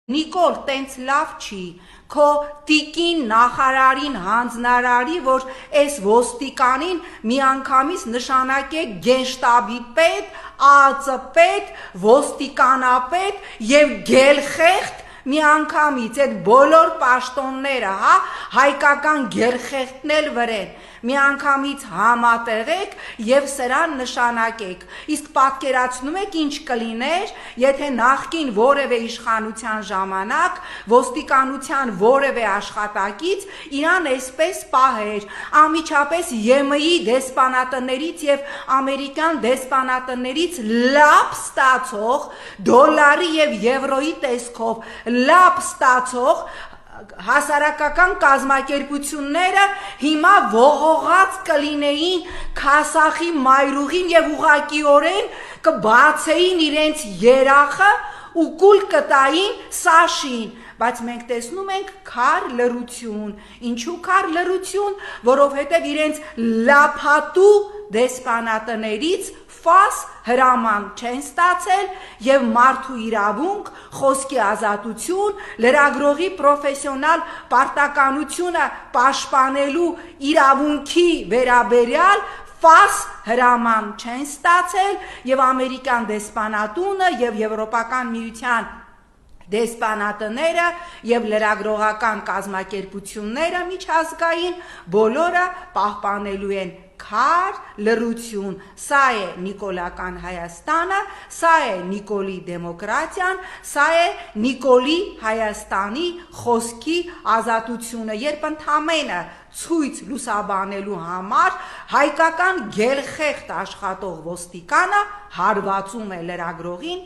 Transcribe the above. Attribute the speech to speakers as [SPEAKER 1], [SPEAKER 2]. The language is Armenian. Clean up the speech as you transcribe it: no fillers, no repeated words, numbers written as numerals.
[SPEAKER 1] Նիկոլ, տենց լավ չի, քո տիկին նախարարին հանձնարարի, որ այս ոստիկանին միանգամից նշանակեք գենշտաբի պետ, ԱԱԾ պետ, ոստիկանապետ եւ գելխեղտ միանգամից այդ բոլոր պաշտոնները, հայկական գելխեղտն էլ վրեն, միանգամից համատեղեք եւ սրան նշանակեք։ Իսկ պատկերացնում եք ինչ կլիներ, եթե նախկին որևէ իշխանության ժամանակ ոստիկանության որևէ աշխատակից իրան այսպես պահեր, անմիջապես ԵՄ-ի դեսպանատներից եւ ամերիկյան դեսպանատներից լապ ստացող, դոլարի եւ եվրոյի տեսքով լապ ստացող հասարակական կազմակերպությունները հիմա ողողած կլինեին քասախի մայրուղին եւ ուղղակիորեն կբացեին իրենց երախը ու կուլ կտային Սաշին, բայց մենք տեսնում ենք քար լռություն, ինչու քար լռություն, որովհետեւ իրենց լափատու դեսպանատներից ֆաս հրաման չեն ստացել եւ մարդու իրավունք, խոսքի ազատություն, լրագրողի պրոֆեսիոնալ պարտականությունը պաշտպանելու իրավունքի վերաբերյալ ֆաս հրաման չեն ստացել եւ ամերիկյան դեսպանատունը եւ եվրոպական միության դեսպանատները եւ լրագրողական կազմակերպությունները միջազգային բոլորը պահպանելու են քար լռություն։ Սա է նիկոլական Հայաստանը, սա է Նիկոլի դեմոկրատիան, սա է Նիկոլի Հայաստանի խոսքի ազատությունը, երբ ընդամենը ցույց լուսաբանելու համար հայկական գելխեղտ աշխատող ոստիկանը հարվածում է լրագրողին